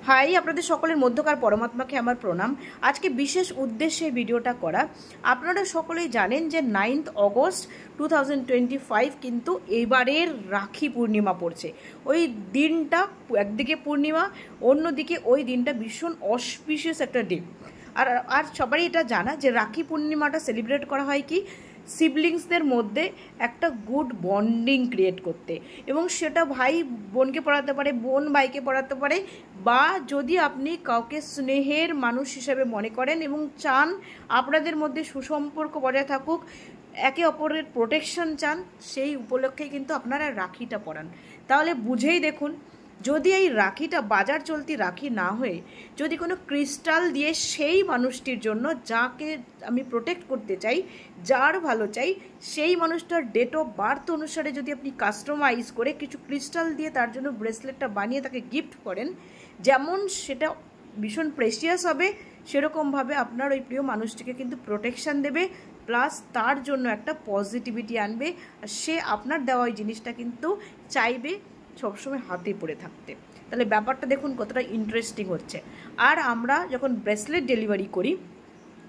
High, আপনাদের সকলের মধ্যকার পরমাত্মাকে আমার প্রণাম। আজকে বিশেষ উদ্দেশ্যে ভিডিওটা করা। আপনারা সকলেই জানেন যে 9th অগস্ট 2025 কিন্তু এবারের রাখি পূর্ণিমা পড়ছে। ওই দিনটা একদিকে পূর্ণিমা, অন্যদিকে ওই দিনটা ভীষণ অসপিশিয়াস একটা ডে। আর সবারই এটা জানা যে রাখি পূর্ণিমাটা সেলিব্রেট করা হয় কি সিবলিংসদের মধ্যে একটা গুড বন্ডিং ক্রিয়েট করতে, এবং সেটা ভাই বোনকে পড়াতে পারে, বোন ভাইকে পড়াতে পারে, বা যদি আপনি কাউকে স্নেহের মানুষ হিসেবে মনে করেন এবং চান আপনাদের মধ্যে সুসম্পর্ক বজায় থাকুক, একে অপরের প্রোটেকশন চান, সেই উপলক্ষে কিন্তু আপনারা রাখিটা পরান। তাহলে বুঝেই দেখুন, যদি এই রাখিটা বাজার চলতি রাখি না হয়ে যদি কোনো ক্রিস্টাল দিয়ে সেই মানুষটির জন্য যাকে আমি প্রোটেক্ট করতে চাই, যার ভালো চাই, সেই মানুষটার ডেট অফ বার্থ অনুসারে যদি আপনি কাস্টমাইজ করে কিছু ক্রিস্টাল দিয়ে তার জন্য ব্রেসলেটটা বানিয়ে তাকে গিফট করেন, যেমন সেটা ভীষণ প্রেশিয়াস হবে, সেরকমভাবে আপনার ওই প্রিয় মানুষটিকে কিন্তু প্রোটেকশান দেবে, প্লাস তার জন্য একটা পজিটিভিটি আনবে, আর সে আপনার দেওয়া ওই জিনিসটা কিন্তু চাইবে সবসময় হাতে পড়ে থাকতে। তাহলে ব্যাপারটা দেখুন কতটা ইন্টারেস্টিং হচ্ছে। আর আমরা যখন ব্রেসলেট ডেলিভারি করি,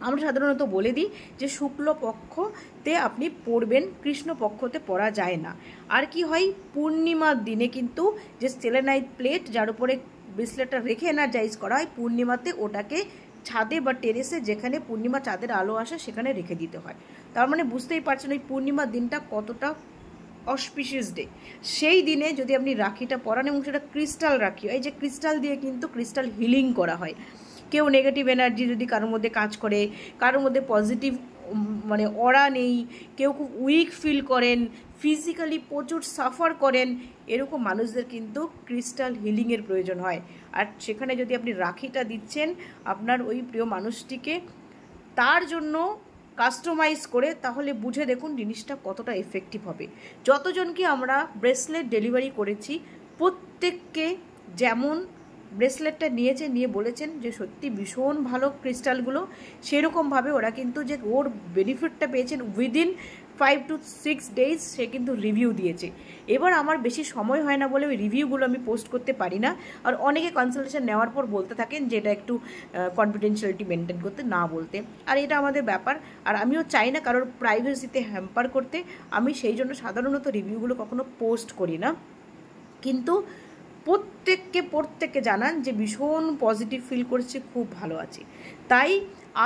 আমরা সাধারণত বলে দিই যে শুক্লপক্ষতে আপনি পরবেন, কৃষ্ণপক্ষতে পরা যায় না। আর কি হয়, পূর্ণিমার দিনে কিন্তু যে সেলেনাইট প্লেট যার উপরে ব্রেসলেটটা রেখে এনার্জাইজ করা হয়, পূর্ণিমাতে ওটাকে ছাদে বা টেরেসে যেখানে পূর্ণিমা চাঁদের আলো আসে সেখানে রেখে দিতে হয়। তার মানে বুঝতেই পারছেন ওই পূর্ণিমার দিনটা কতটা অসপিশিয়াস ডে। সেই দিনে যদি আপনি রাখিটা পরান এবং সেটা ক্রিস্টাল রাখি, এই যে ক্রিস্টাল দিয়ে কিন্তু ক্রিস্টাল হিলিং করা হয়। কেউ নেগেটিভ এনার্জি যদি কারোর মধ্যে কাজ করে, কারোর মধ্যে পজিটিভ মানে অরা নেই, কেউ খুব উইক ফিল করেন, ফিজিক্যালি প্রচুর সাফার করেন, এরকম মানুষদের কিন্তু ক্রিস্টাল হিলিংয়ের প্রয়োজন হয়। আর সেখানে যদি আপনি রাখিটা দিচ্ছেন আপনার ওই প্রিয় মানুষটিকে তার জন্য কাস্টমাইজ করে, তাহলে বুঝে দেখুন জিনিসটা কতটা এফেক্টিভ হবে। যতজনকে আমরা ব্রেসলেট ডেলিভারি করেছি প্রত্যেককে যেমন ব্রেসলেটটা নিয়ে বলেছেন যে সত্যি ভীষণ ভালো ক্রিস্টালগুলো, সেরকমভাবে ওরা কিন্তু যে ওর বেনিফিটটা পেয়েছেন উইদিন 5 to 6 days সে কিন্তু রিভিউ দিয়েছে। এবার আমার বেশি সময় হয় না বলে ওই রিভিউগুলো আমি পোস্ট করতে পারি না, আর অনেকে কনসালটেশন নেওয়ার পর বলতে থাকেন যে এটা একটু কনফিডেন্সিয়ালিটি মেনটেন করতে, না বলতে, আর এটা আমাদের ব্যাপার। আর আমিও চাই না কারোর প্রাইভেসিতে হ্যাম্পার করতে, আমি সেই জন্য সাধারণত রিভিউগুলো কখনো পোস্ট করি না। কিন্তু প্রত্যেককে জানান যে ভীষণ পজিটিভ ফিল করছে, খুব ভালো আছে। তাই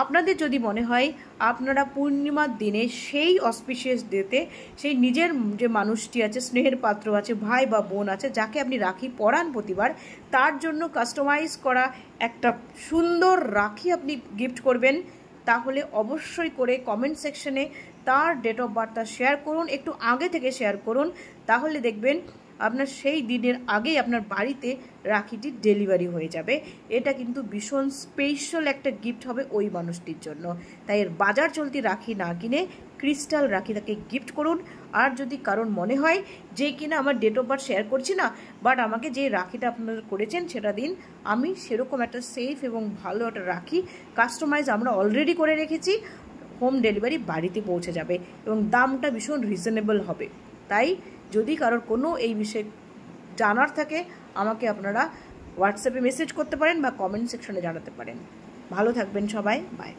আপনাদের যদি মনে হয় আপনারা পূর্ণিমার দিনে সেই অসপিশিয়াস ডেতে সেই নিজের যে মানুষটি আছে, স্নেহের পাত্র আছে, ভাই বা বোন আছে, যাকে আপনি রাখি পরান প্রতিবার, তার জন্য কাস্টমাইজ করা একটা সুন্দর রাখি আপনি গিফট করবেন, তাহলে অবশ্যই করে কমেন্ট সেকশনে তার ডেট অফ বার্থটা শেয়ার করুন, একটু আগে থেকে শেয়ার করুন, তাহলে দেখবেন আপনার সেই দিনের আগেই আপনার বাড়িতে রাখিটি ডেলিভারি হয়ে যাবে। এটা কিন্তু ভীষণ স্পেশাল একটা গিফট হবে ওই মানুষটির জন্য। তাই এর বাজার চলতি রাখি না কিনে ক্রিস্টাল রাখি তাকে গিফট করুন। আর যদি কারণ মনে হয় যে কিনা আমার ডেট অফ বার্থ শেয়ার করছি না, বাট আমাকে যে রাখিটা আপনারা করেছেন সেটা দিন, আমি সেরকম একটা সেফ এবং ভালো একটা রাখি কাস্টমাইজ আমরা অলরেডি করে রেখেছি, হোম ডেলিভারি বাড়িতে পৌঁছে যাবে এবং দামটা ভীষণ রিজনেবল হবে। তাই যদি কারোর কোনো এই বিষয়ে জানার থাকে আমাকে আপনারা হোয়াটসঅ্যাপে মেসেজ করতে পারেন বা কমেন্ট সেকশনে জানাতে পারেন। ভালো থাকবেন সবাই, বাই।